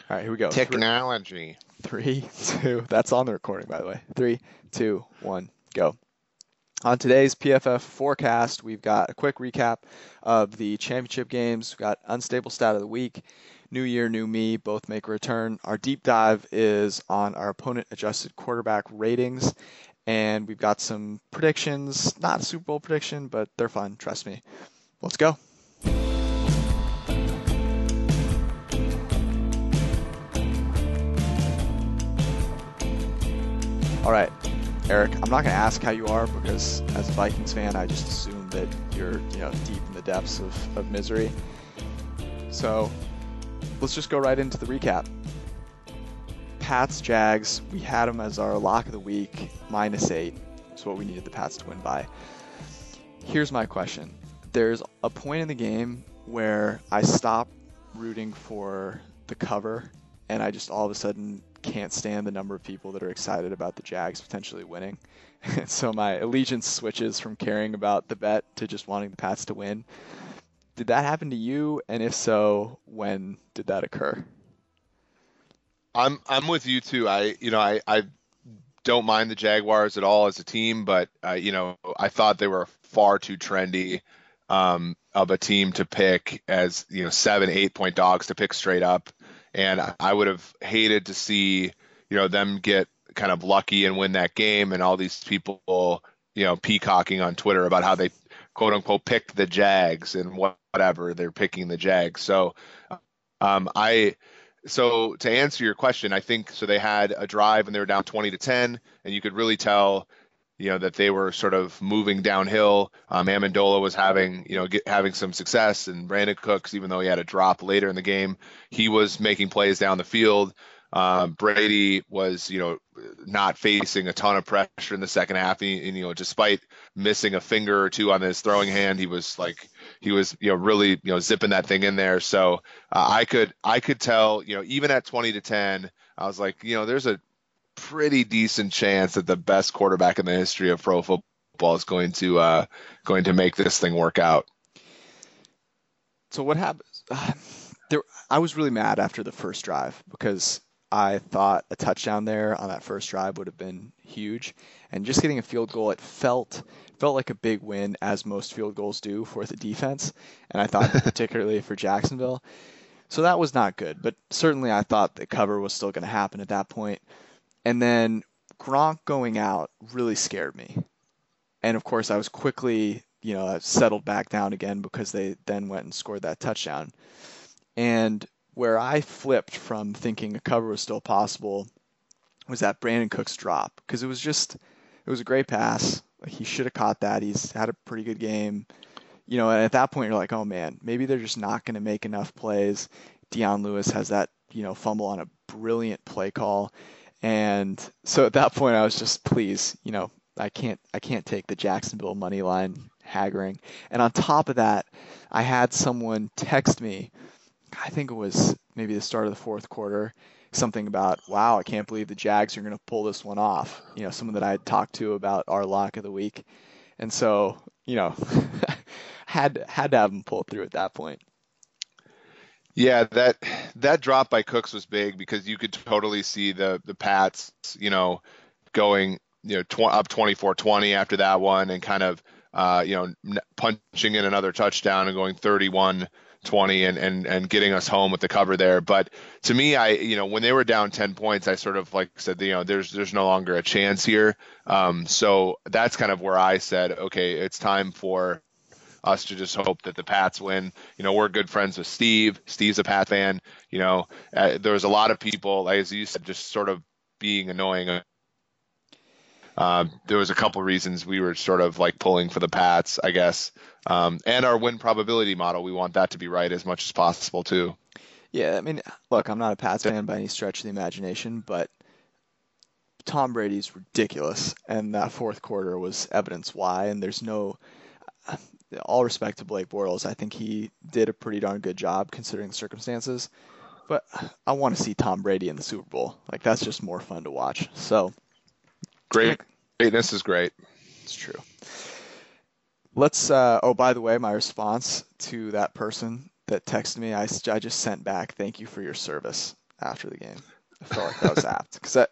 All right, here we go. Technology. Three, two. That's on the recording, by the way. Three, two, one, go. On today's PFF forecast, we've got a quick recap of the championship games. We've got unstable stat of the week, new year, new me, both make a return. Our deep dive is on our opponent adjusted quarterback ratings, and we've got some predictions. Not a Super Bowl prediction, but they're fun, trust me. Let's go. All right, Eric, I'm not going to ask how you are because as a Vikings fan, I just assume that you're, deep in the depths of misery. So let's just go right into the recap. Pats, Jags, we had them as our lock of the week, -8. It's what we needed the Pats to win by. Here's my question. There's a point in the game where I stop rooting for the cover and I just all of a sudden can't stand the number of people that are excited about the Jags potentially winning. So my allegiance switches from caring about the bet to just wanting the Pats to win. Did that happen to you? And if so, when did that occur? I'm with you too. I don't mind the Jaguars at all as a team, but I thought they were far too trendy of a team to pick as 7, 8 point dogs to pick straight up, and I would have hated to see them get kind of lucky and win that game, and all these people peacocking on Twitter about how they quote unquote picked the Jags and whatever they're picking the Jags. So I so to answer your question, I think so they had a drive and they were down 20-10, and you could really tell, that they were sort of moving downhill. Amendola was having, having some success, and Brandon Cooks, even though he had a drop later in the game, he was making plays down the field. Brady was, not facing a ton of pressure in the second half. And, despite missing a finger or two on his throwing hand, he was, really, zipping that thing in there. So I could tell, even at 20-10, I was like, there's a pretty decent chance that the best quarterback in the history of pro football is going to make this thing work out. So what happens? I was really mad after the first drive because I thought a touchdown there on that first drive would have been huge, and just getting a field goal, it felt like a big win, as most field goals do for the defense, and I thought particularly for Jacksonville. So that was not good, but certainly I thought the cover was still going to happen at that point. And then Gronk going out really scared me. And of course, I was quickly, settled back down again because they then went and scored that touchdown. And where I flipped from thinking a cover was still possible was that Brandon Cooks drop, because it was a great pass. He should have caught that. He's had a pretty good game. And at that point, you're like, oh man, maybe they're just not going to make enough plays. Deion Lewis has that, fumble on a brilliant play call. And so at that point, I was just, please, I can't take the Jacksonville money line haggling. And on top of that, I had someone text me, I think it was maybe the start of the fourth quarter, something about, wow, I can't believe the Jags are going to pull this one off. Someone that I had talked to about our lock of the week. And so, had to have them pull through at that point. Yeah, that drop by Cooks was big because you could totally see the Pats, going, up 24-20 after that one, and kind of, punching in another touchdown and going 31-20 and getting us home with the cover there. But to me, when they were down 10 points, I sort of said, there's no longer a chance here. So that's kind of where I said, okay, it's time for us to just hope that the Pats win. We're good friends with Steve. Steve's a Pat fan. There was a lot of people, as you said, just sort of being annoying. There was a couple reasons we were sort of pulling for the Pats, I guess. And our win probability model, we want that to be right as much as possible too. Yeah, I mean, look, I'm not a Pats fan by any stretch of the imagination, but Tom Brady's ridiculous, and that fourth quarter was evidence why. And there's no, all respect to Blake Bortles, I think he did a pretty darn good job considering the circumstances. But I want to see Tom Brady in the Super Bowl. That's just more fun to watch. So Greatness is great. It's true. Let's. Oh, by the way, my response to that person that texted me, I just sent back, "Thank you for your service." after the game. I felt like that was apt because that,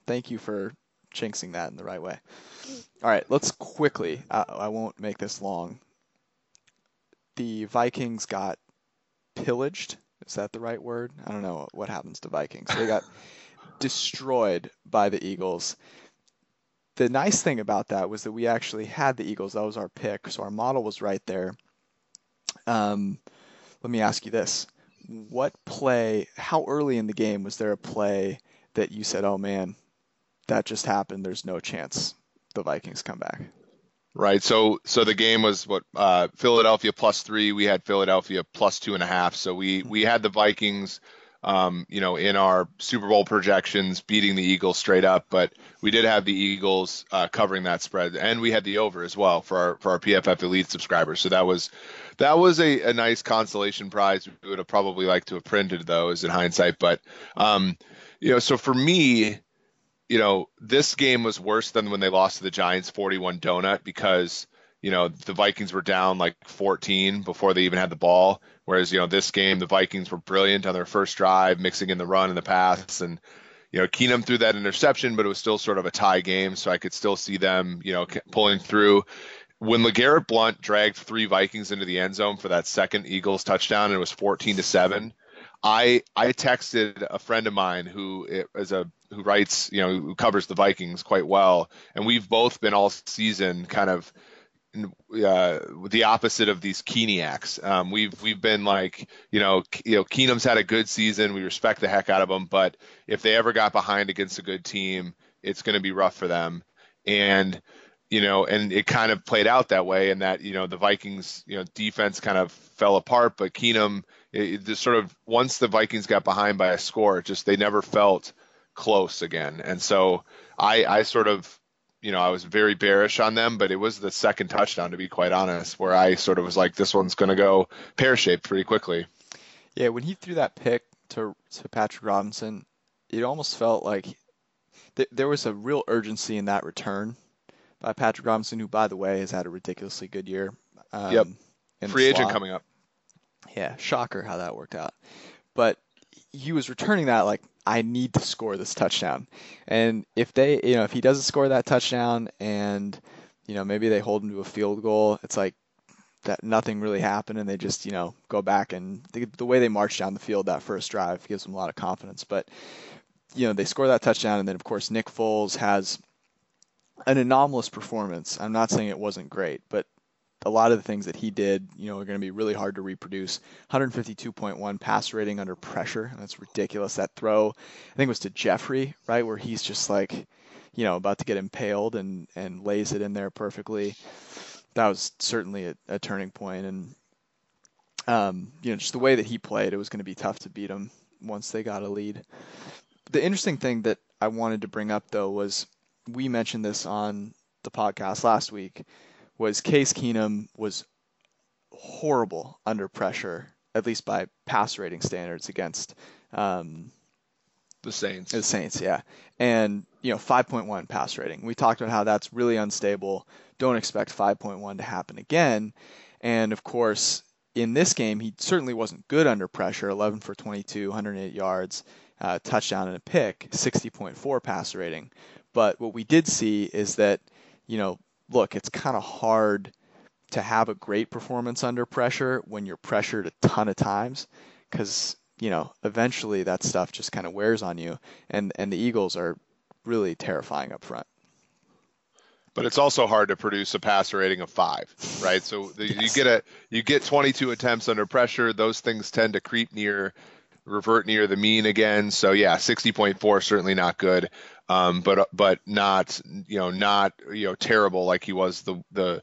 thank you for jinxing that in the right way. All right, let's quickly. I won't make this long. The Vikings got pillaged. Is that the right word? I don't know what happens to Vikings. They got destroyed by the Eagles. The nice thing about that was that we actually had the Eagles. That was our pick, so our model was right there. Let me ask you this. How early in the game was there a play that you said, oh man, that just happened. There's no chance the Vikings come back? Right. So the game was what Philadelphia +3. We had Philadelphia +2.5. So we had the Vikings, in our Super Bowl projections beating the Eagles straight up, but we did have the Eagles covering that spread, and we had the over as well for our PFF Elite subscribers. So that was a nice consolation prize. We would have probably liked to have printed those in hindsight, but so for me, this game was worse than when they lost to the Giants 41 donut because, the Vikings were down like 14 before they even had the ball. Whereas, this game, the Vikings were brilliant on their first drive, mixing in the run and the pass. And, Keenum threw that interception, but it was still sort of a tie game. So I could still see them, pulling through. When LeGarrette Blount dragged 3 Vikings into the end zone for that second Eagles touchdown, and it was 14-7. I texted a friend of mine who writes, who covers the Vikings quite well, and we've both been all season kind of the opposite of these Keeniacs. We've been like, Keenum's had a good season. We respect the heck out of him, but if they ever got behind against a good team, it's going to be rough for them. And and it kind of played out that way, and that the Vikings defense kind of fell apart, but Keenum, it just sort of, once the Vikings got behind by a score, they never felt close again. And so I sort of, I was very bearish on them, but it was the second touchdown, to be quite honest, where I sort of was like, this one's going to go pear-shaped pretty quickly. Yeah, when he threw that pick to Patrick Robinson, it almost felt like there was a real urgency in that return by Patrick Robinson, who, by the way, has had a ridiculously good year. Yep. Free agent coming up. Yeah, shocker how that worked out. But he was returning that like, I need to score this touchdown. And if if he doesn't score that touchdown and, maybe they hold him to a field goal, it's like that nothing really happened and they just, go back, and the way they march down the field that first drive gives them a lot of confidence. But, they score that touchdown, and then, of course, Nick Foles has an anomalous performance. I'm not saying it wasn't great, but a lot of the things that he did, are going to be really hard to reproduce. 152.1 pass rating under pressure. That's ridiculous. That throw, I think it was to Jeffrey, right, where he's just like, about to get impaled and lays it in there perfectly. That was certainly a turning point. And, just the way that he played, it was going to be tough to beat him once they got a lead. The interesting thing that I wanted to bring up, though, was we mentioned this on the podcast last week, was Case Keenum was horrible under pressure, at least by pass rating standards, against the Saints. The Saints, yeah. And, 5.1 pass rating. We talked about how that's really unstable. Don't expect 5.1 to happen again. And, of course, in this game, he certainly wasn't good under pressure. 11 for 22, 108 yards, touchdown and a pick, 60.4 pass rating. But what we did see is that, look, it's kind of hard to have a great performance under pressure when you're pressured a ton of times, because, eventually that stuff just kind of wears on you. And the Eagles are really terrifying up front. But it's also hard to produce a passer rating of 5, right? So Yes. you get 22 attempts under pressure. Those things tend to revert near the mean again. So yeah, 60.4 certainly not good, but not terrible like he was the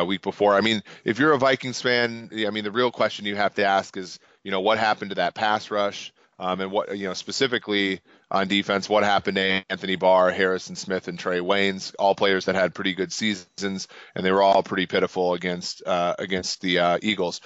week before. I mean, if you're a Vikings fan, I mean, the real question you have to ask is, what happened to that pass rush? And what, specifically on defense, what happened to Anthony Barr, Harrison Smith, and Trey Waynes, all players that had pretty good seasons, and they were all pretty pitiful against the Eagles.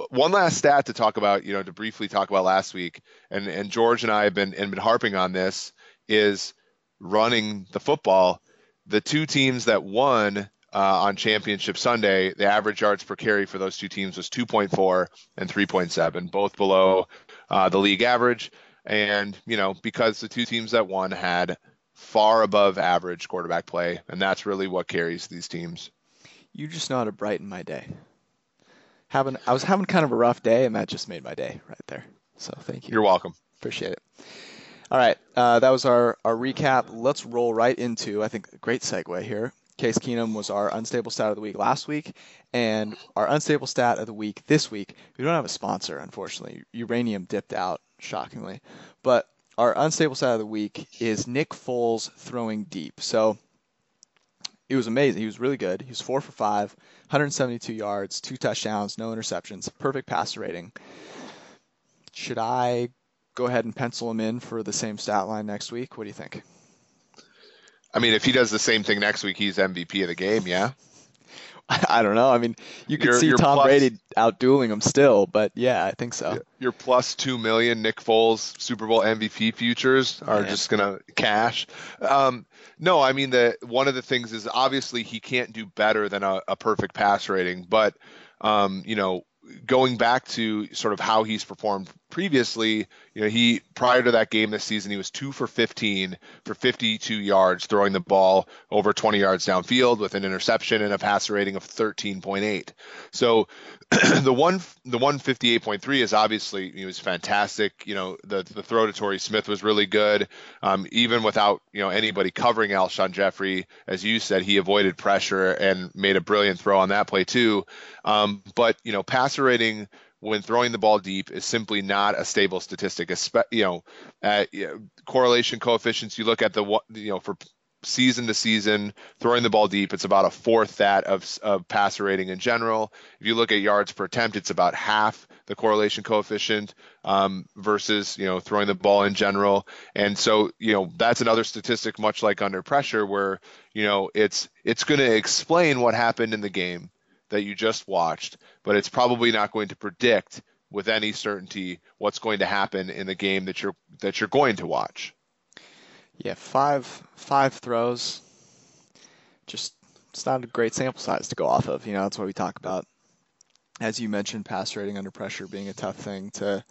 One last stat to talk about, to briefly talk about last week, and George and I have been harping on this, is running the football. The two teams that won on Championship Sunday, the average yards per carry for those two teams was 2.4 and 3.7, both below the league average. And, because the two teams that won had far above average quarterback play, and that's really what carries these teams. You just know how to brighten my day. I was having kind of a rough day, and that just made my day right there. So thank you. You're welcome. Appreciate it. All right, that was our recap. Let's roll right into, I think, a great segue here. Case Keenum was our unstable stat of the week last week, and our unstable stat of the week this week. We don't have a sponsor, unfortunately. Uranium dipped out, shockingly. But our unstable stat of the week is Nick Foles throwing deep. So it was amazing. He was really good. He was 4 for 5, 172 yards, 2 touchdowns, no interceptions, perfect passer rating. Should I go ahead and pencil him in for the same stat line next week? What do you think? I mean, if he does the same thing next week, he's MVP of the game, yeah? I don't know. I mean, you could see You're Tom plus Brady outdueling him still, but yeah, I think so. your plus 2 million Nick Foles Super Bowl MVP futures are Man. just gonna cash. No, I mean one of the things is obviously he can't do better than a perfect pass rating, but going back to sort of how he's performed previously, he prior to that game this season, he was 2 for 15 for 52 yards, throwing the ball over 20 yards downfield with an interception and a passer rating of 13.8. So the 158.3 is obviously, he was fantastic. The throw to Torrey Smith was really good. Even without anybody covering Alshon Jeffrey, as you said, he avoided pressure and made a brilliant throw on that play too. But passer rating when throwing the ball deep is simply not a stable statistic. Correlation coefficients, you look at for season to season, throwing the ball deep, it's about a fourth that of passer rating in general. If you look at yards per attempt, it's about half the correlation coefficient versus throwing the ball in general. And so that's another statistic, much like under pressure, where it's going to explain what happened in the game that you just watched, but it's probably not going to predict with any certainty what's going to happen in the game that you're going to watch. Yeah, five throws. Just it's not a great sample size to go off of. That's what we talk about. As you mentioned, pass rating under pressure being a tough thing to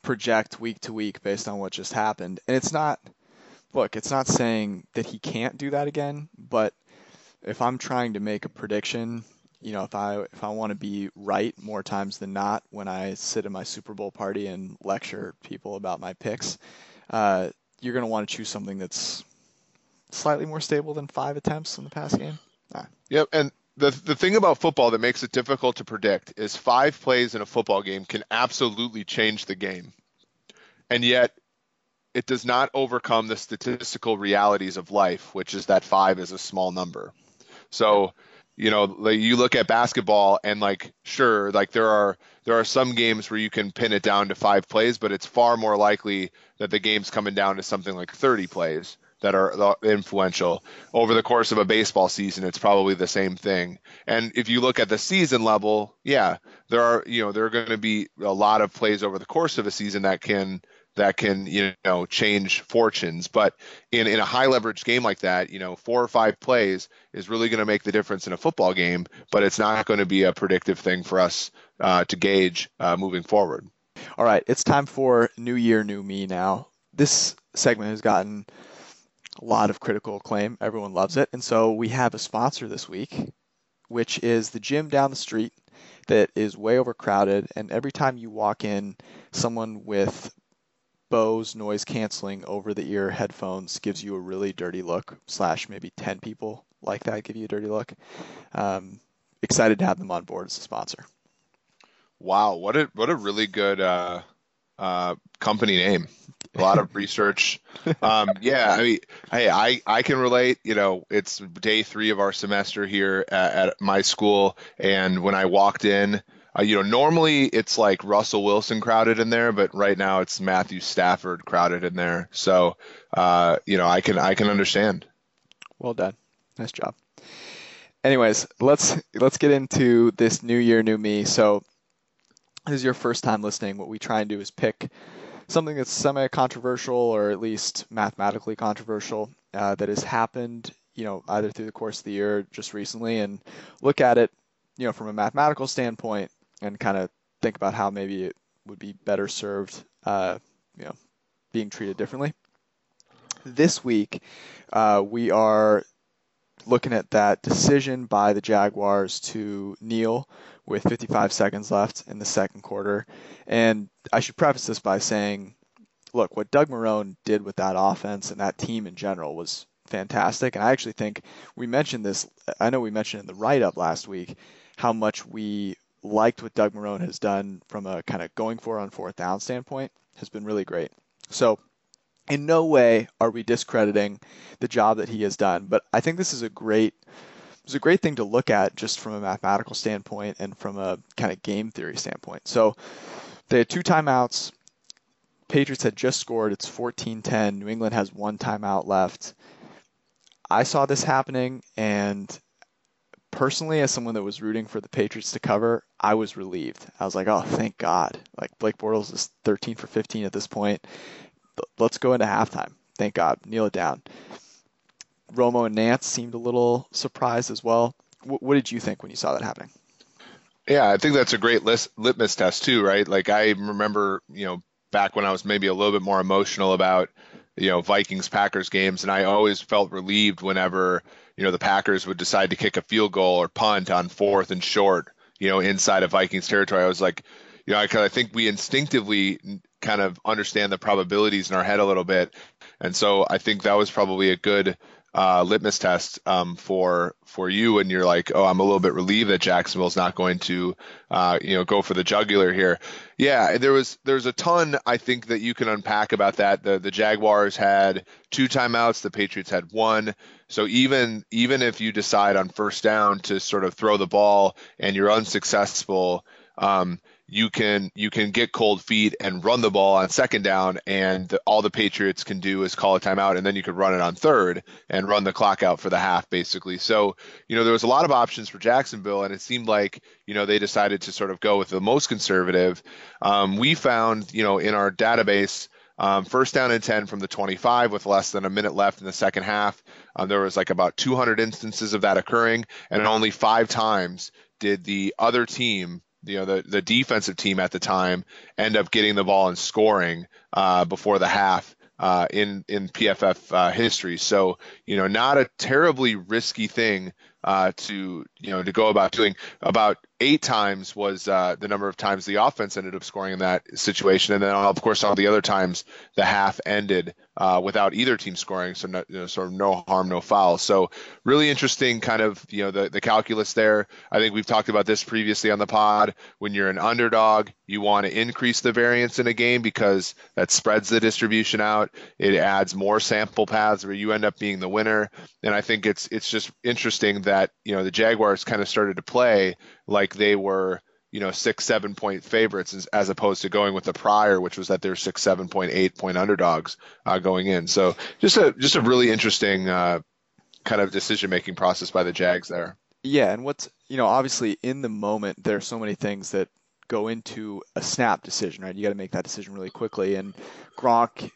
project week to week based on what just happened. And it's not saying that he can't do that again, but if I'm trying to make a prediction, if I want to be right more times than not when I sit in my Super Bowl party and lecture people about my picks, you're going to want to choose something that's slightly more stable than 5 attempts in the past game. Yep, and the thing about football that makes it difficult to predict is 5 plays in a football game can absolutely change the game. And yet it does not overcome the statistical realities of life, which is that 5 is a small number. So, you look at basketball and sure, there are some games where you can pin it down to 5 plays, but it's far more likely that the game's coming down to something like 30 plays that are influential. Over the course of a baseball season, it's probably the same thing. And if you look at the season level, yeah, there are going to be a lot of plays over the course of a season that can change fortunes. But in a high leverage game like that, 4 or 5 plays is really going to make the difference in a football game, but it's not going to be a predictive thing for us to gauge moving forward. All right, it's time for New Year, New Me now. This segment has gotten a lot of critical acclaim. Everyone loves it. And so we have a sponsor this week, which is the gym down the street that is way overcrowded. And every time you walk in, someone with Bose noise canceling over the ear headphones gives you a really dirty look, / maybe 10 people like that give you a dirty look. Excited to have them on board as a sponsor. Wow, what a really good company name. A lot of research. Yeah, I mean, hey, I can relate. It's day 3 of our semester here at my school, and when I walked in, normally it's like Russell Wilson crowded in there, but right now it's Matthew Stafford crowded in there. So, I can understand. Well done. Nice job. Anyways, let's get into this New Year, New Me. So this is your first time listening. What we try and do is pick something that's semi-controversial or at least mathematically controversial that has happened, either through the course of the year or just recently, and look at it, from a mathematical standpoint and kind of think about how maybe it would be better served, being treated differently. This week, we are looking at that decision by the Jaguars to kneel with 55 seconds left in the second quarter. And I should preface this by saying, look, what Doug Marrone did with that offense and that team in general was fantastic. And I actually think we mentioned this, I know we mentioned in the write-up last week, how much we liked what Doug Marrone has done from a kind of going for on fourth down standpoint has been really great. So in no way are we discrediting the job that he has done, but I think this is a great thing to look at just from a mathematical standpoint and from a kind of game theory standpoint. So they had two timeouts. Patriots had just scored. It's 14-10. New England has one timeout left. I saw this happening, and personally, as someone that was rooting for the Patriots to cover, I was relieved. I was like, oh, thank God. Like, Blake Bortles is 13 for 15 at this point. Let's go into halftime. Thank God. Kneel it down. Romo and Nance seemed a little surprised as well. What did you think when you saw that happening? Yeah, I think that's a great litmus test too, right? Like I remember, back when I was maybe a little bit more emotional about, Vikings Packers games, and I always felt relieved whenever, the Packers would decide to kick a field goal or punt on fourth and short, inside of Vikings territory. I was like, because I think we instinctively kind of understand the probabilities in our head a little bit, and so I think that was probably a good litmus test for you, and you're like, oh, I'm a little bit relieved that Jacksonville's not going to go for the jugular here. Yeah, there's a ton I think that you can unpack about that. The Jaguars had two timeouts, the Patriots had one. So even if you decide on first down to sort of throw the ball and you're unsuccessful, you can get cold feet and run the ball on second down, and all the Patriots can do is call a timeout, and then you could run it on third and run the clock out for the half, basically. So, there was a lot of options for Jacksonville, and it seemed like, they decided to sort of go with the most conservative. We found, in our database, first down and 10 from the 25 with less than a minute left in the second half. There was like about 200 instances of that occurring, and only 5 times did the other team, the defensive team at the time, end up getting the ball and scoring before the half in PFF history. So, not a terribly risky thing to go about doing. About 8 times was the number of times the offense ended up scoring in that situation, and then of course all the other times the half ended without either team scoring. So sort of no harm, no foul. So really interesting kind of the calculus there. I think we've talked about this previously on the pod. When you're an underdog, you want to increase the variance in a game because that spreads the distribution out. It adds more sample paths where you end up being the winner. And I think it's just interesting that the Jaguars kind of started to play like they were 6-7 point favorites as opposed to going with the prior, which was that they're 6-7.8 point underdogs going in. So just a really interesting kind of decision making process by the Jags there. Yeah, and what's, obviously in the moment, there are so many things that go into a snap decision, right? You got to make that decision really quickly. And Gronk,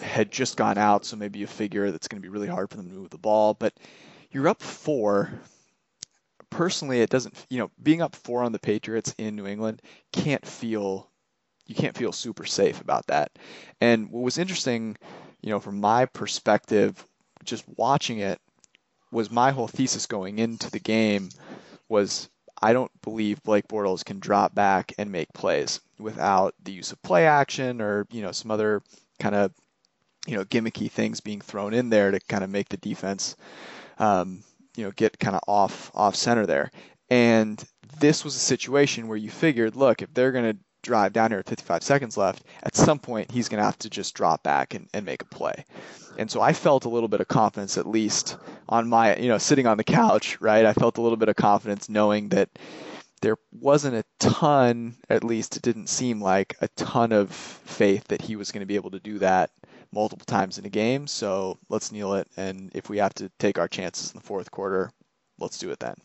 had just gone out, so maybe you figure that's going to be really hard for them to move the ball. But you're up 4. Personally, it doesn't, being up 4 on the Patriots in New England you can't feel super safe about that. And what was interesting, from my perspective, just watching it, was my whole thesis going into the game was I don't believe Blake Bortles can drop back and make plays without the use of play action or, some other kind of, gimmicky things being thrown in there to kind of make the defense, get kind of off center there. And this was a situation where you figured, look, if they're going to drive down here at 55 seconds left, at some point he's going to have to just drop back and make a play. And so I felt a little bit of confidence, at least on my, sitting on the couch, right? I felt a little bit of confidence knowing that there wasn't a ton, at least it didn't seem like a ton of faith that he was going to be able to do that multiple times in a game. So let's kneel it. And if we have to take our chances in the fourth quarter, let's do it then.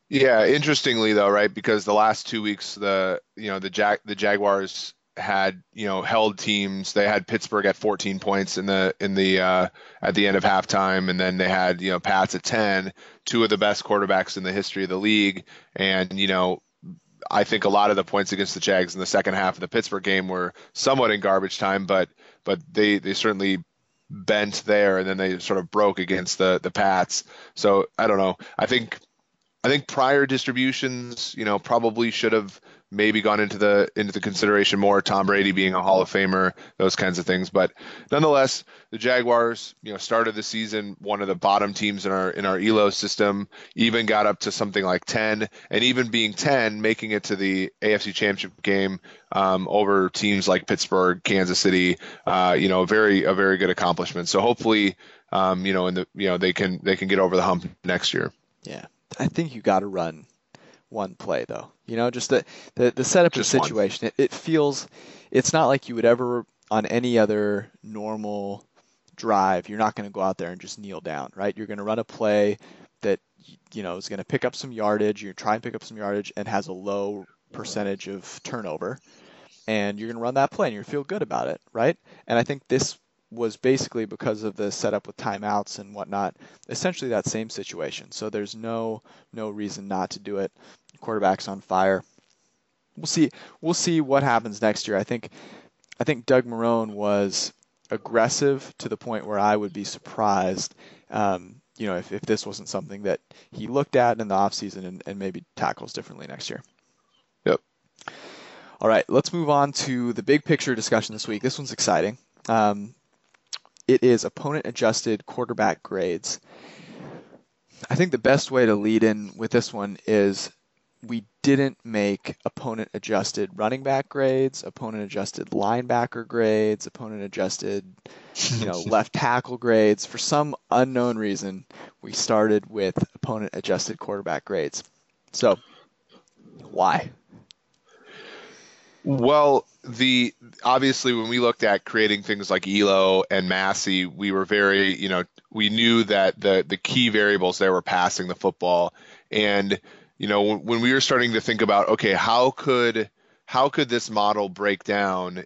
Yeah, interestingly though, right? Because the last 2 weeks, the Jaguars had held teams. They had Pittsburgh at 14 points in the at the end of halftime, and then they had Pats at 10, 2 of the best quarterbacks in the history of the league. And I think a lot of the points against the Jags in the second half of the Pittsburgh game were somewhat in garbage time, but they certainly bent there, and then they sort of broke against the Pats. So I don't know. I think prior distributions, probably should have maybe gone into the consideration more. Tom Brady being a Hall of Famer, those kinds of things. But nonetheless, the Jaguars, started the season one of the bottom teams in our ELO system. Even got up to something like 10, and even being 10, making it to the AFC Championship game over teams like Pittsburgh, Kansas City. A very good accomplishment. So hopefully, they can get over the hump next year. Yeah. I think you got to run one play though. Just the setup of the Just one. situation. It feels it's not like you would ever on any other normal drive. You're not going to go out there and just kneel down, right? You're going to run a play that is going to pick up some yardage. You're trying to pick up some yardage and has a low percentage of turnover, and you're going to run that play and you feel good about it, right? And I think this was basically because of the setup with timeouts and whatnot, essentially that same situation. So there's no reason not to do it. Quarterback's on fire. We'll see what happens next year. I think Doug Marrone was aggressive to the point where I would be surprised, if this wasn't something that he looked at in the offseason and maybe tackles differently next year. Yep. All right, let's move on to the big picture discussion this week. This one's exciting. It is opponent-adjusted quarterback grades. I think the best way to lead in with this one is we didn't make opponent-adjusted running back grades, opponent-adjusted linebacker grades, opponent-adjusted, left tackle grades. For some unknown reason, we started with opponent-adjusted quarterback grades. So, why? Well, obviously when we looked at creating things like ELO and Massey, we were very, we knew that the key variables there were passing the football. And, when we were starting to think about, okay, how could this model break down?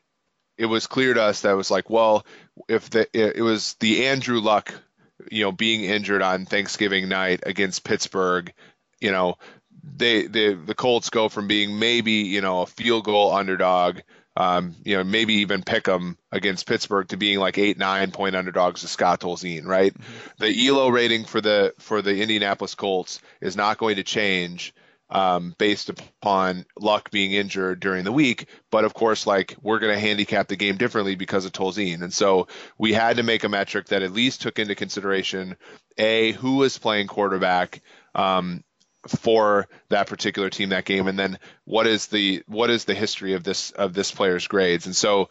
It was clear to us that it was like, well, if it was the Andrew Luck, being injured on Thanksgiving night against Pittsburgh, the Colts go from being maybe a field goal underdog, maybe even pick 'em against Pittsburgh to being like 8-9 point underdogs to Scott Tolzien, right? Mm-hmm. The ELO rating for the Indianapolis Colts is not going to change based upon Luck being injured during the week, but of course, like we're going to handicap the game differently because of Tolzien, and so we had to make a metric that at least took into consideration who was playing quarterback. For that particular team that game, and then what is the history of this player's grades. And so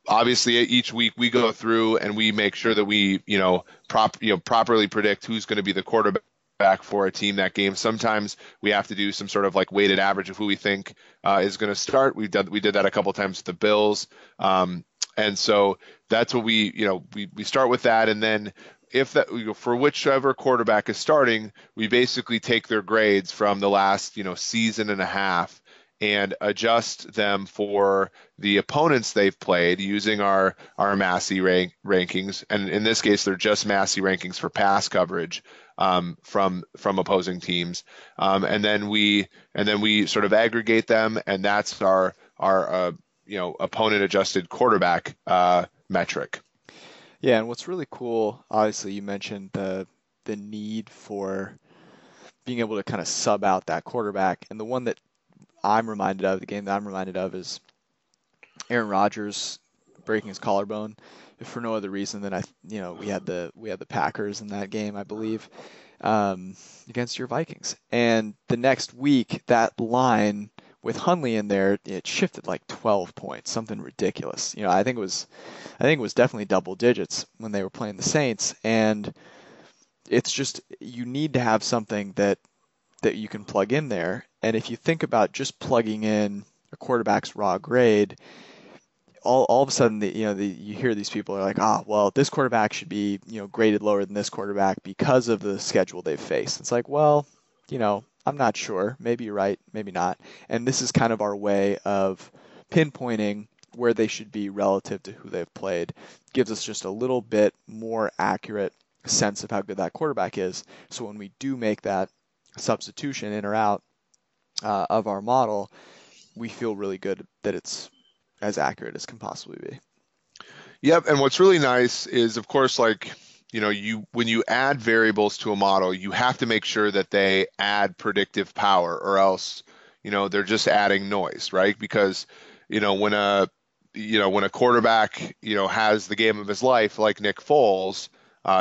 obviously each week we go through and we make sure that we properly predict who's going to be the quarterback for a team that game. Sometimes we have to do some sort of like weighted average of who we think is going to start. We did that a couple times with the Bills, and so that's what we start with that. And then if that for whichever quarterback is starting, we basically take their grades from the last season and a half and adjust them for the opponents they've played using our Massey rankings. And in this case, they're just Massey rankings for pass coverage from opposing teams. And then we sort of aggregate them, and that's our opponent adjusted quarterback metric. Yeah, and what's really cool, obviously, you mentioned the need for being able to kind of sub out that quarterback, and the game that I'm reminded of is Aaron Rodgers breaking his collarbone, if for no other reason than we had the Packers in that game, I believe, against your Vikings, and the next week that line with Hundley in there, it shifted like 12 points, something ridiculous. I think it was definitely double digits when they were playing the Saints, and it's just you need to have something that you can plug in there. And if you think about just plugging in a quarterback's raw grade, all of a sudden you hear these people are like, well, this quarterback should be graded lower than this quarterback because of the schedule they've faced. It's like, well, I'm not sure. Maybe you're right, maybe not. And this is kind of our way of pinpointing where they should be relative to who they've played. Gives us just a little bit more accurate sense of how good that quarterback is. So when we do make that substitution in or out, of our model, we feel really good that it's as accurate as can possibly be. Yep, and what's really nice is, of course, like, you when you add variables to a model, you have to make sure that they add predictive power, or else, they're just adding noise, right? Because, you know, when a when a quarterback, has the game of his life, like Nick Foles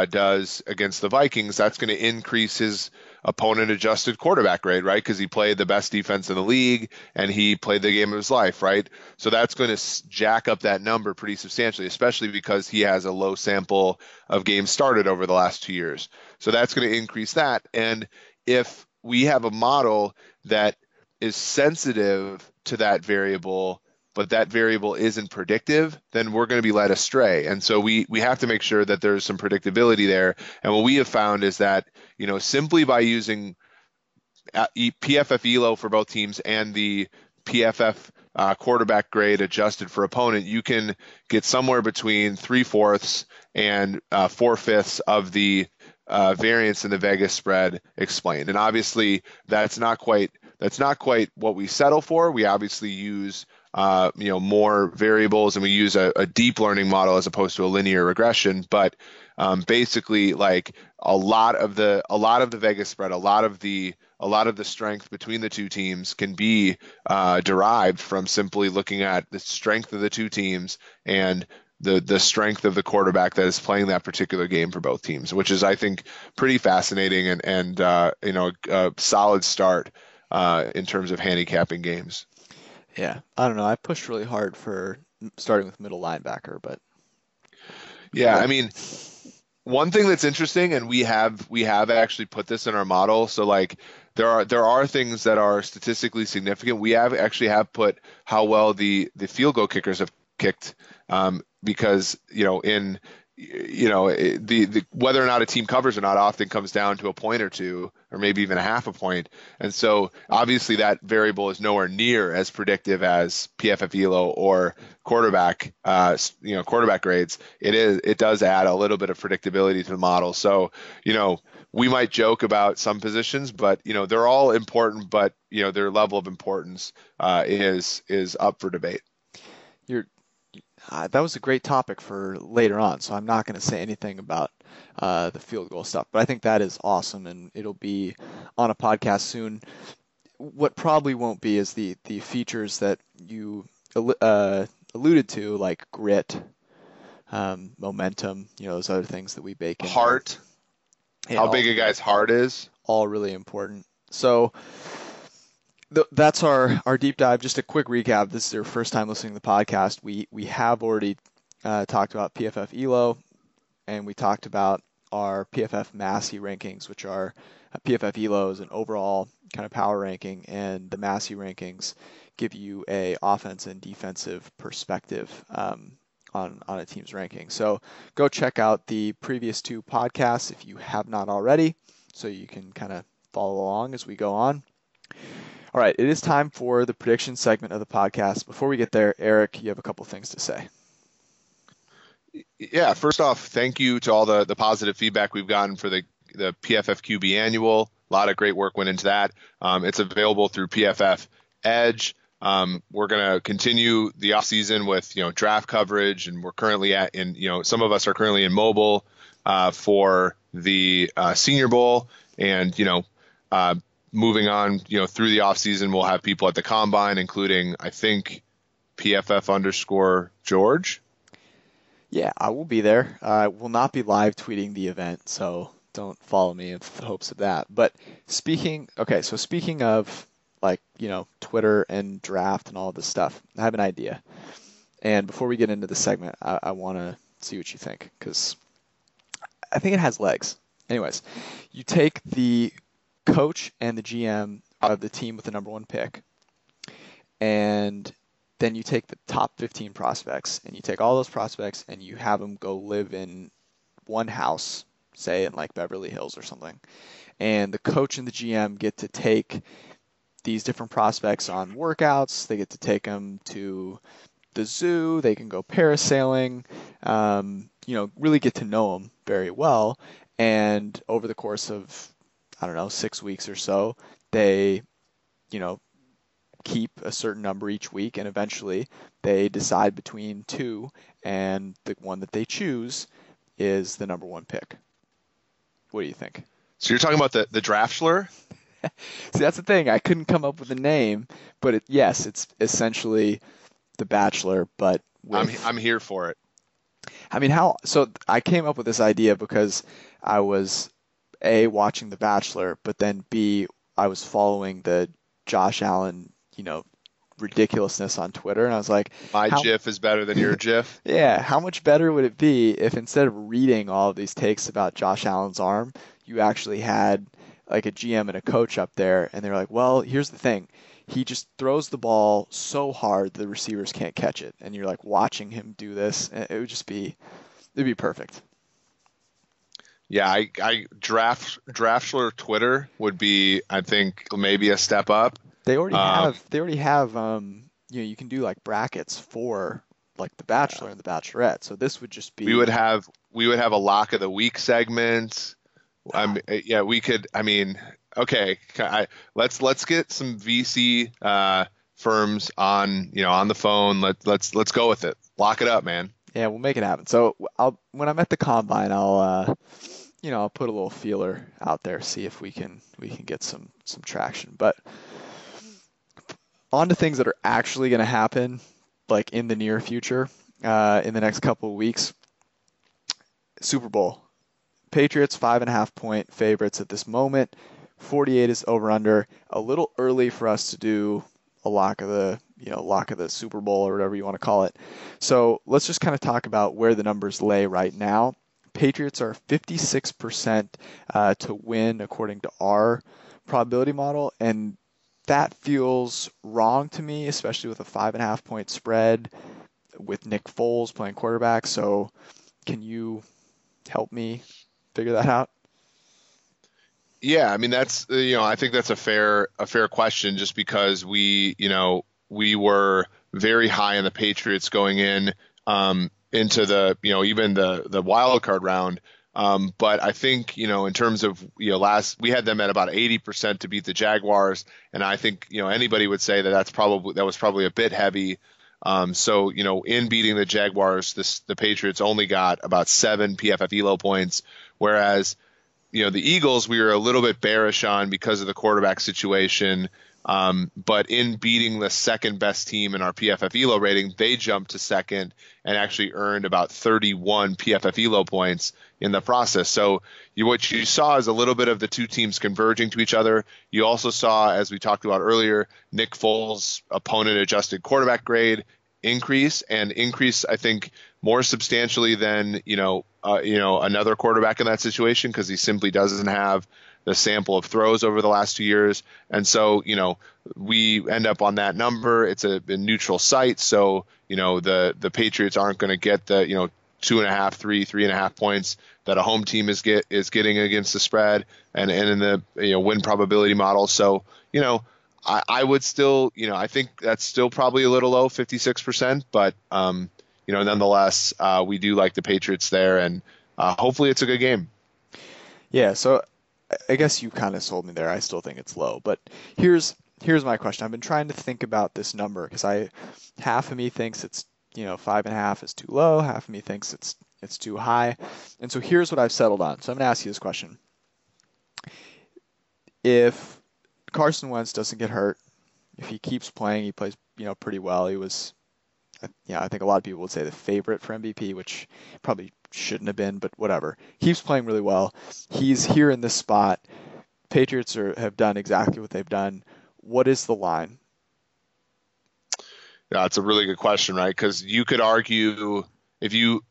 does against the Vikings, that's going to increase his opponent adjusted quarterback grade, right? Because he played the best defense in the league and he played the game of his life, right? So that's going to jack up that number pretty substantially, especially because he has a low sample of games started over the last 2 years. So that's going to increase that. And if we have a model that is sensitive to that variable, but that variable isn't predictive, then we're going to be led astray. And so we have to make sure that there's some predictability there. And what we have found is that, simply by using PFF ELO for both teams and the PFF quarterback grade adjusted for opponent, you can get somewhere between 3/4 and 4/5 of the variance in the Vegas spread explained. And obviously, that's not quite what we settle for. We obviously use more variables, and we use a deep learning model as opposed to a linear regression. But basically, like a lot of the Vegas spread, a lot of the strength between the two teams can be derived from simply looking at the strength of the two teams and the strength of the quarterback that is playing that particular game for both teams, which is, I think, pretty fascinating and a solid start in terms of handicapping games. Yeah, I don't know. I pushed really hard for starting with middle linebacker, but Yeah, what? I mean, one thing that's interesting, and we have actually put this in our model. So like there are things that are statistically significant. We have put how well the field goal kickers have kicked, because the whether or not a team covers or not often comes down to a point or two, or maybe even a half a point. And so obviously that variable is nowhere near as predictive as PFF ELO or quarterback grades. It does add a little bit of predictability to the model. So, we might joke about some positions, but they're all important, but their level of importance is up for debate. You're that was a great topic for later on, so I'm not going to say anything about the field goal stuff. But I think that is awesome, and it'll be on a podcast soon. What probably won't be is the features that you alluded to, like grit, momentum, those other things that we bake in there. Heart, Yeah, how big a guy's heart is. all really important. So that's our deep dive. Just a quick recap. This is your first time listening to the podcast. We have already talked about PFF ELO, and we talked about our PFF Massey rankings, which are PFF ELO is an overall kind of power ranking, and the Massey rankings give you a offense and defensive perspective on a team's ranking. So go check out the previous two podcasts if you have not already, so you can kind of follow along as we go on. All right, it is time for the prediction segment of the podcast. Before we get there, Eric, you have a couple things to say. Yeah, first off, thank you to all the positive feedback we've gotten for the PFF QB annual. A lot of great work went into that. It's available through PFF Edge. We're going to continue the off season with draft coverage, and we're currently some of us are currently in mobile for the Senior Bowl, and moving on through the off season, we'll have people at the combine, including, I think, PFF underscore George. Yeah, I will be there. I will not be live tweeting the event, so don't follow me in the hopes of that. But speaking of like, Twitter and draft and all this stuff, I have an idea. And before we get into the segment, I want to see what you think, because I think it has legs. Anyways, you take the coach and the GM of the team with the number one pick, and then you take the top 15 prospects, and you take all those prospects and you have them go live in one house, say in like Beverly Hills or something. And the coach and the GM get to take these different prospects on workouts. They get to take them to the zoo. They can go parasailing, really get to know them very well. And over the course of, I don't know, 6 weeks or so, they you know, keep a certain number each week, and eventually they decide between two, and the one that they choose is the number one pick. What do you think? So you're talking about the draft slur? See, that's the thing. I couldn't come up with a name, but yes, it's essentially The Bachelor, but with, I'm here for it. I mean, how, so I came up with this idea because I was A, watching The Bachelor, but then B, I was following the Josh Allen, ridiculousness on Twitter, and I was like, My how, GIF is better than your GIF. yeah, how much better would it be if instead of reading all of these takes about Josh Allen's arm, you actually had like a GM and a coach up there, and they're like, well, here's the thing. He just throws the ball so hard the receivers can't catch it, and you're like watching him do this. And it would just be, it'd be perfect. Yeah, I draftler Twitter would be, I think, maybe a step up. Um, They already have, you can do like brackets for like The Bachelor and The Bachelorette. So this would just we be, would have we would have a lock of the week segment. Yeah, we could. I mean, okay, let's get some VC firms on the phone. Let's go with it. Lock it up, man. yeah, we'll make it happen. So when I'm at the combine, I'll put a little feeler out there, see if we can get some traction. But on to things that are actually going to happen, like in the near future, in the next couple of weeks. Super Bowl. Patriots 5.5 point favorites at this moment. 48 is over under. A little early for us to do a lock of the Super Bowl or whatever you want to call it. So let's just kind of talk about where the numbers lay right now. Patriots are 56% to win according to our probability model, and that feels wrong to me, especially with a 5.5 point spread with Nick Foles playing quarterback. So can you help me figure that out? Yeah, I mean that's I think that's a fair question just because we were very high on the Patriots going in into the even the wild card round. But I think in terms of last we had them at about 80% to beat the Jaguars, and I think anybody would say that that was probably a bit heavy. So in beating the Jaguars, the Patriots only got about 7 PFF ELO points, whereas the Eagles, we were a little bit bearish on because of the quarterback situation. But in beating the second best team in our PFF ELO rating, they jumped to second and actually earned about 31 PFF ELO points in the process. So what you saw is a little bit of the two teams converging to each other. You also saw, as we talked about earlier, Nick Foles' opponent adjusted quarterback grade increase, I think, more substantially than another quarterback in that situation, because he simply doesn't have the sample of throws over the last 2 years. And so we end up on that number. It's a neutral site, so the Patriots aren't going to get the 2.5, 3.5 points that a home team is getting against the spread and in the win probability model. So I would still, I think that's still probably a little low, 56%, but nonetheless, we do like the Patriots there, and hopefully it's a good game. Yeah, so I guess you kind of sold me there. I still think it's low, but here's my question. I've been trying to think about this number because half of me thinks it's 5.5 is too low, half of me thinks it's too high, and so here's what I've settled on. So I'm gonna ask you this question: if Carson Wentz doesn't get hurt, if he keeps playing, he plays pretty well. He was, I think a lot of people would say the favorite for MVP, which probably shouldn't have been, but whatever. Keeps playing really well. He's here in this spot. Patriots have done exactly what they've done. What is the line? Yeah, it's a really good question, right? Because you could argue if you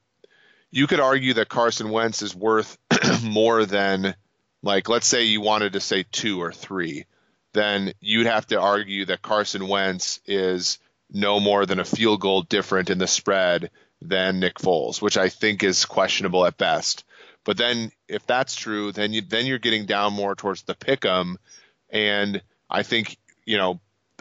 could argue that Carson Wentz is worth more than, like, let's say you wanted to say 2 or 3, then you'd have to argue that Carson Wentz is no more than a field goal different in the spread than Nick Foles, which I think is questionable at best. But then if that's true, then you're getting down more towards the pick 'em, and I think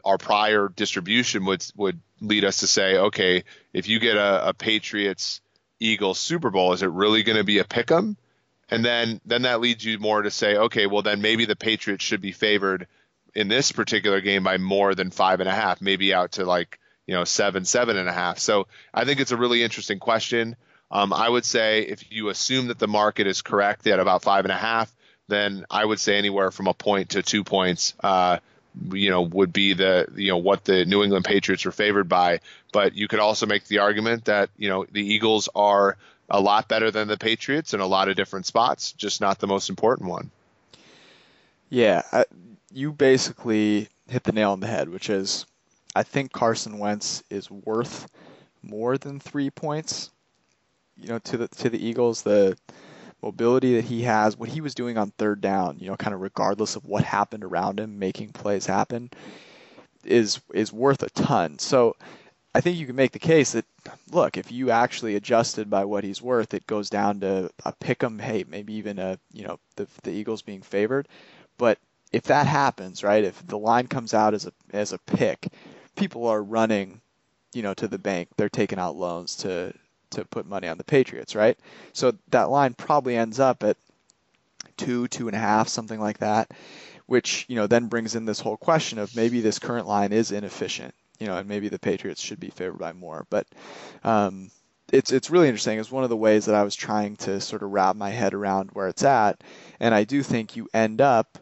our prior distribution would lead us to say, okay, if you get a Patriots Eagles Super Bowl, is it really going to be a pick 'em? And then that leads you more to say, okay, well then maybe the Patriots should be favored in this particular game by more than 5.5, maybe out to like, 7.5. So I think it's a really interesting question. I would say if you assume that the market is correct at about 5.5, then I would say anywhere from a point to 2 points, would be what the New England Patriots are favored by. But you could also make the argument that, the Eagles are a lot better than the Patriots in a lot of different spots, just not the most important one. Yeah, you basically hit the nail on the head, which is I think Carson Wentz is worth more than 3 points, to the Eagles. The mobility that he has, what he was doing on third down, kind of regardless of what happened around him, making plays happen, is worth a ton. So I think you can make the case that, look, if you actually adjusted by what he's worth, it goes down to a pick 'em, hey, maybe even the Eagles being favored. But if that happens, right, if the line comes out as a pick, people are running, to the bank. They're taking out loans to put money on the Patriots, right? So that line probably ends up at 2.5, something like that, which, then brings in this whole question of maybe this current line is inefficient, and maybe the Patriots should be favored by more. But it's really interesting. It's one of the ways that I was trying to sort of wrap my head around where it's at. And I do think you end up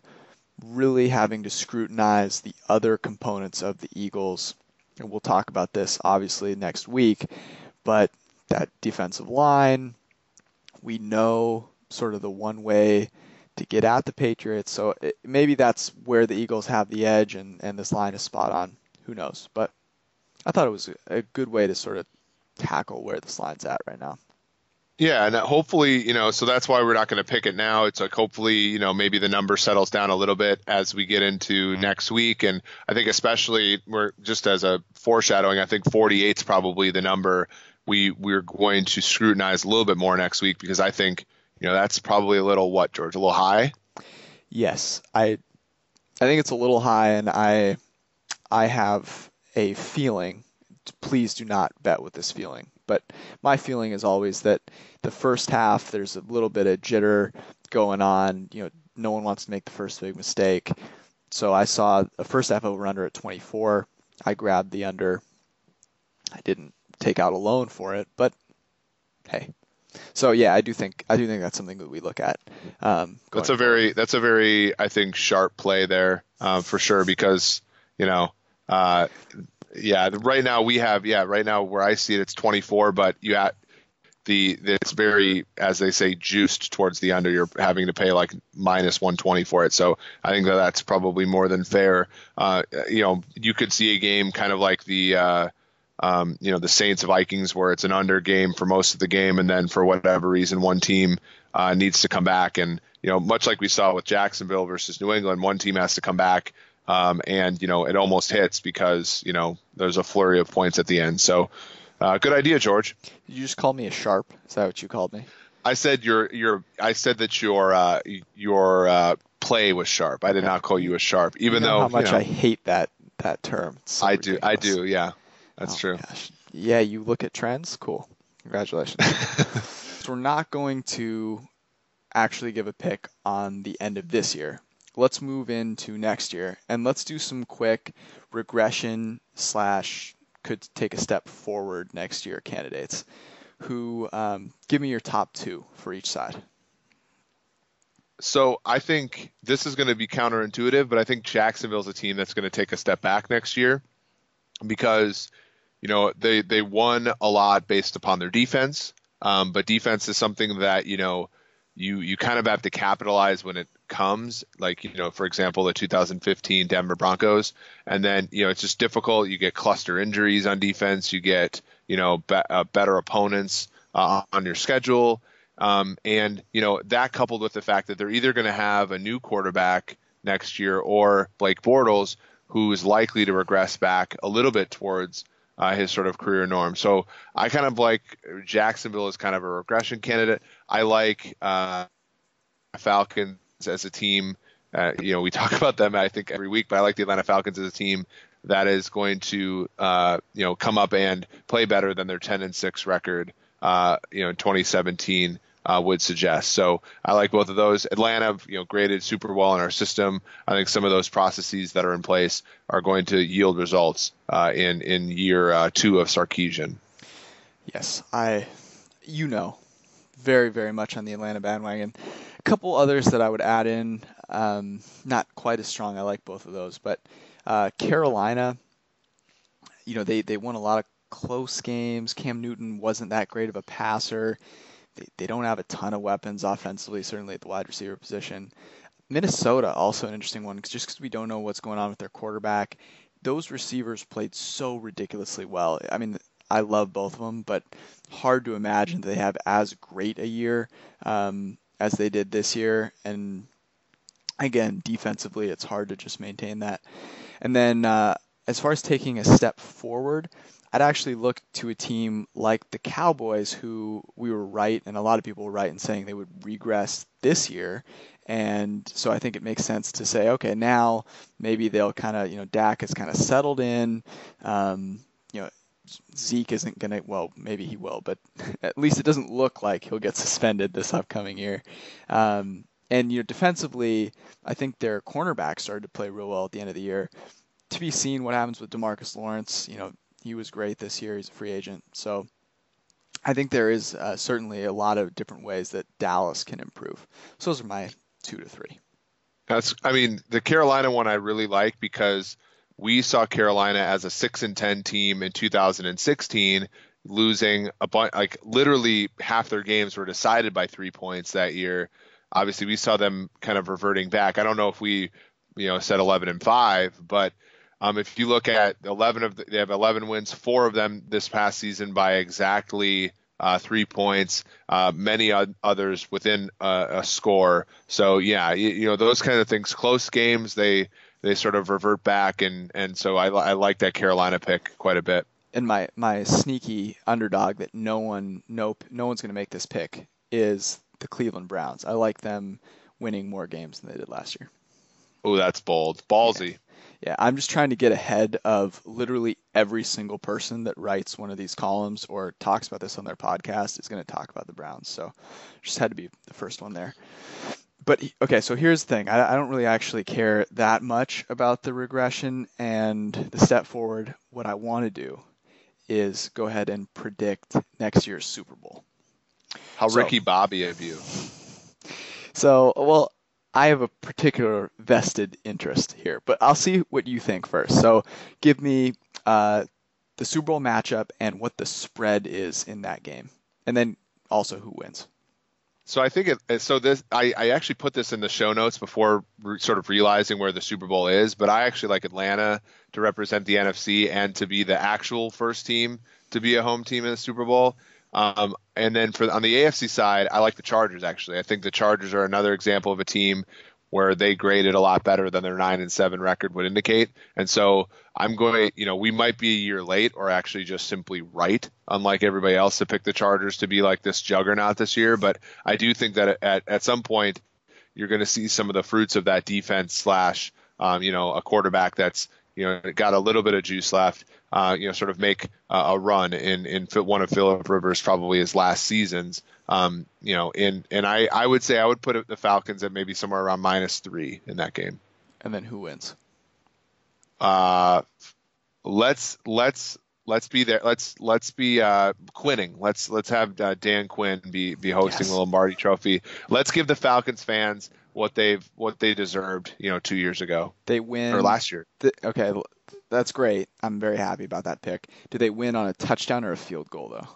really having to scrutinize the other components of the Eagles. And we'll talk about this obviously next week, but that defensive line, we know sort of the one way to get at the Patriots. So maybe that's where the Eagles have the edge, and this line is spot on. Who knows? But I thought it was a good way to sort of tackle where this line's at right now. Yeah, and hopefully, so that's why we're not going to pick it now. It's like hopefully, maybe the number settles down a little bit as we get into next week. And I think especially we're just as a foreshadowing, I think 48 is probably the number we're going to scrutinize a little bit more next week, because I think, that's probably a little, what, George, a little high? Yes, I think it's a little high, and I have a feeling, please do not bet with this feeling, but my feeling is always that the first half, there's a little bit of jitter going on. No one wants to make the first big mistake. So I saw a first half over under at 24. I grabbed the under. I didn't take out a loan for it, but hey. So yeah, I do think that's something that we look at. That's a very, I think, sharp play there, for sure, because, right now where I see it, it's 24, but it's very, as they say, juiced towards the under. You're having to pay like minus 120 for it. So I think that's probably more than fair. You could see a game kind of like the Saints Vikings, where it's an under game for most of the game, and then for whatever reason, one team needs to come back. And, much like we saw with Jacksonville versus New England, one team has to come back. And it almost hits because, there's a flurry of points at the end. So good idea, George. Did you just call me a sharp? Is that what you called me? I said I said that your play was sharp. I did not call you a sharp, even though how much I hate that term. So I ridiculous. do. Yeah, that's true. Gosh. Yeah, you look at trends. Cool. Congratulations. So we're not going to actually give a pick on the end of this year. Let's move into next year, and let's do some quick regression / could take a step forward next year candidates who give me your top two for each side. So I think this is going to be counterintuitive, but I think Jacksonville's a team that's going to take a step back next year because, they won a lot based upon their defense. But defense is something that, you kind of have to capitalize when it comes, like, for example, the 2015 Denver Broncos. And then, it's just difficult. You get cluster injuries on defense. You get, better opponents on your schedule. And that coupled with the fact that they're either going to have a new quarterback next year or Blake Bortles, who is likely to regress back a little bit towards his sort of career norm. So I kind of like Jacksonville as kind of a regression candidate. I like Falcons as a team. We talk about them, I think, every week, but I like the Atlanta Falcons as a team that is going to, come up and play better than their 10-6 record, in 2017 would suggest. So I like both of those. Atlanta, graded super well in our system. I think some of those processes that are in place are going to yield results in year two of Sarkisian. Yes, you know, very, very much on the Atlanta bandwagon. A couple others that I would add in, not quite as strong. I like both of those, but Carolina, they won a lot of close games. Cam Newton wasn't that great of a passer. They don't have a ton of weapons offensively, certainly at the wide receiver position. Minnesota, also an interesting one, just because we don't know what's going on with their quarterback. Those receivers played so ridiculously well. I mean, I love both of them, but hard to imagine they have as great a year as they did this year. And again, defensively, it's hard to just maintain that. And then as far as taking a step forward, I'd actually look to a team like the Cowboys, who we were right, and a lot of people were right in saying they would regress this year. And so I think it makes sense to say, okay, now maybe they'll kind of, Dak has kind of settled in. You know, Zeke isn't going to, well, maybe he will, but at least it doesn't look like he'll get suspended this upcoming year. And defensively, I think their cornerback started to play real well at the end of the year. To be seen what happens with DeMarcus Lawrence. He was great this year. He's a free agent. So I think there is certainly a lot of different ways that Dallas can improve. So those are my 2 to 3. The Carolina one I really like because we saw Carolina as a 6-10 team in 2016, losing a bunch, like literally half their games were decided by 3 points that year. Obviously, we saw them kind of reverting back. I don't know if we, said 11-5, but if you look at they have 11 wins, 4 of them this past season by exactly 3 points, many others within a score. So yeah, those kind of things, close games, they sort of revert back, and so I like that Carolina pick quite a bit. And my sneaky underdog that no one's going to make this pick is the Cleveland Browns. I like them winning more games than they did last year. Oh, that's bold. Ballsy. Yeah, I'm just trying to get ahead of literally every single person that writes one of these columns or talks about this on their podcast is going to talk about the Browns. So just had to be the first one there. But okay, so here's the thing. I don't really actually care that much about the regression and the step forward. What I want to do is go ahead and predict next year's Super Bowl. How Ricky Bobby of you. So, well, I have a particular vested interest here, but I'll see what you think first. So give me the Super Bowl matchup and what the spread is in that game, and then also who wins. So I think I actually put this in the show notes before sort of realizing where the Super Bowl is, but I actually like Atlanta to represent the NFC and to be the actual first team to be a home team in the Super Bowl. And then on the AFC side, I like the Chargers, actually. I think the Chargers are another example of a team where they graded a lot better than their 9-7 record would indicate. And so we might be a year late or actually just simply right, unlike everybody else, to pick the Chargers to be like this juggernaut this year. But I do think that at some point you're going to see some of the fruits of that defense slash, a quarterback that's, got a little bit of juice left, sort of make a run in one of Phillip Rivers' probably his last seasons. And I would say I would put the Falcons at maybe somewhere around -3 in that game. And then who wins? Let's be there. Let's be Quinning. Let's have Dan Quinn be hosting the Lombardi Trophy. Let's give the Falcons fans what they deserved, 2 years ago. They win or last year. Okay, that's great. I'm very happy about that pick. Do they win on a touchdown or a field goal though?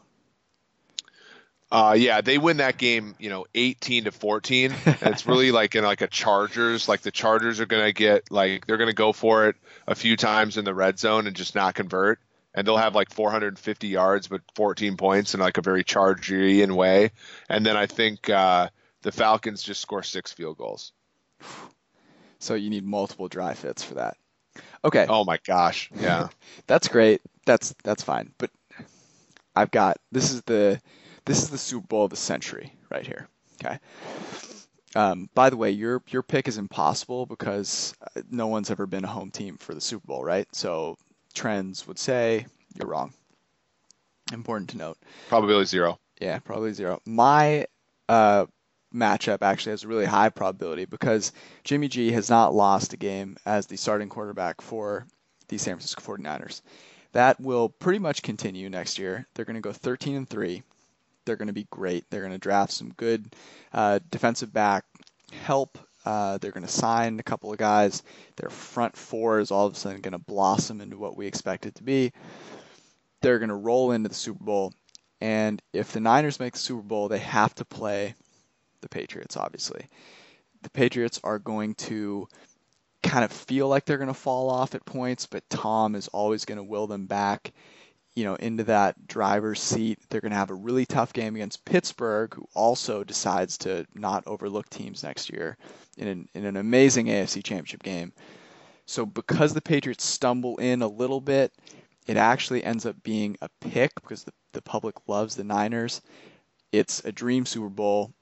Yeah, they win that game, 18-14. And it's really like in like a Chargers. Like the Chargers are gonna they're gonna go for it a few times in the red zone and just not convert. And they'll have like 450 yards, but 14 points in like a very Chargerian way. And then I think the Falcons just score 6 field goals. So you need multiple dry fits for that. Okay. Oh my gosh. Yeah. That's great. That's fine. But I've got this is the Super Bowl of the century right here. Okay. By the way, your pick is impossible because no one's ever been a home team for the Super Bowl, right? So trends would say you're wrong. Important to note. Probability 0. Yeah, probably 0. My uh, matchup actually has a really high probability because Jimmy G has not lost a game as the starting quarterback for the San Francisco 49ers. That will pretty much continue next year. They're going to go 13-3. They're going to be great. They're going to draft some good defensive back help. They're going to sign a couple of guys. Their front four is all of a sudden going to blossom into what we expect it to be. They're going to roll into the Super Bowl. And if the Niners make the Super Bowl, they have to play the Patriots, obviously. The Patriots are going to kind of feel like they're going to fall off at points, but Tom is always going to will them back, into that driver's seat. They're going to have a really tough game against Pittsburgh, who also decides to not overlook teams next year in an amazing AFC Championship game. So because the Patriots stumble in a little bit, it actually ends up being a pick because the public loves the Niners. It's a dream Super Bowl.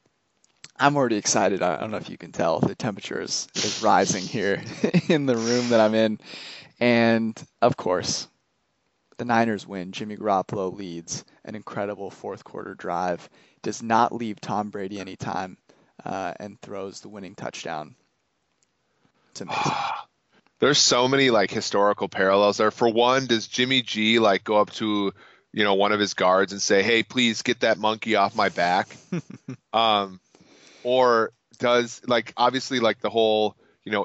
I'm already excited. I don't know if you can tell. The temperature is rising here in the room that I'm in. And, of course, the Niners win. Jimmy Garoppolo leads an incredible fourth quarter drive, does not leave Tom Brady any time, and throws the winning touchdown. It's amazing. There's so many like historical parallels there. For one, does Jimmy G like go up to, one of his guards and say, "Hey, please get that monkey off my back"? Or does obviously the whole,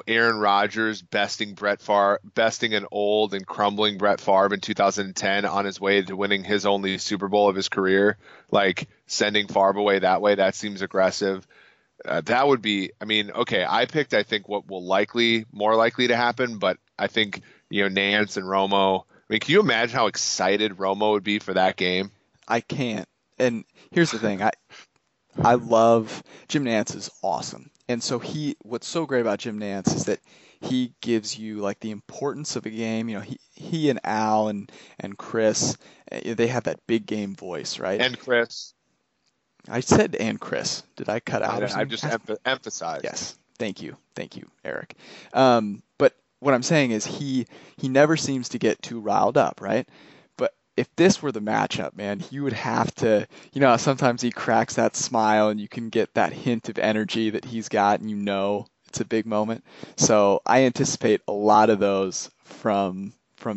Aaron Rodgers besting an old and crumbling Brett Favre in 2010 on his way to winning his only Super Bowl of his career, sending Favre away that way, that seems aggressive. That would be, okay, I think what will more likely to happen, but I think, Nance and Romo, can you imagine how excited Romo would be for that game? I can't. And here's the thing. I love Jim Nance is awesome. And so what's so great about Jim Nance is that he gives you the importance of a game. He and Al and Chris, they have that big game voice, right? And Chris. I said and Chris. Did I cut out? I just emphasized. Yes. Thank you, Eric. But what I'm saying is he never seems to get too riled up, right? But if this were the matchup, man, he would have to, sometimes he cracks that smile and you can get that hint of energy that he's got and it's a big moment. So I anticipate a lot of those from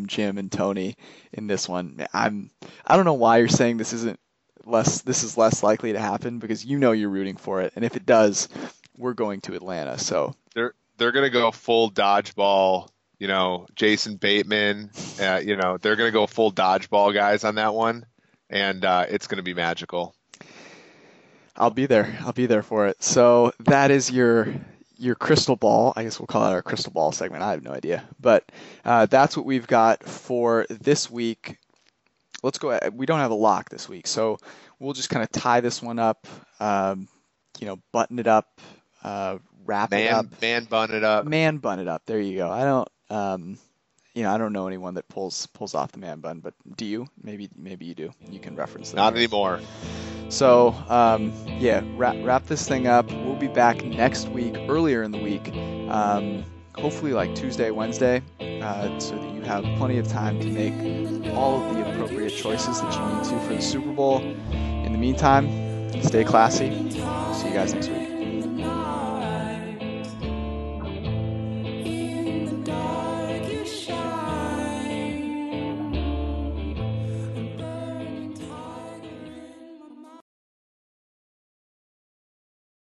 Jim and Tony in this one. I don't know why you're saying this is less likely to happen because you're rooting for it. And if it does, we're going to Atlanta. So they're going to go full dodgeball, Jason Bateman, they're going to go full dodgeball guys on that one. And it's going to be magical. I'll be there for it. So that is your crystal ball. I guess we'll call it our crystal ball segment. I have no idea, but that's what we've got for this week. Let's go. We don't have a lock this week, so we'll just kind of tie this one up, button it up, wrap it up. Man bun it up. Man bun it up. There you go. I don't know anyone that pulls off the man bun, but do you? Maybe you do. You can reference that. Not anymore. So, wrap this thing up. We'll be back next week, earlier in the week, hopefully Tuesday, Wednesday, so that you have plenty of time to make all of the appropriate choices that you need to for the Super Bowl. In the meantime, stay classy. See you guys next week.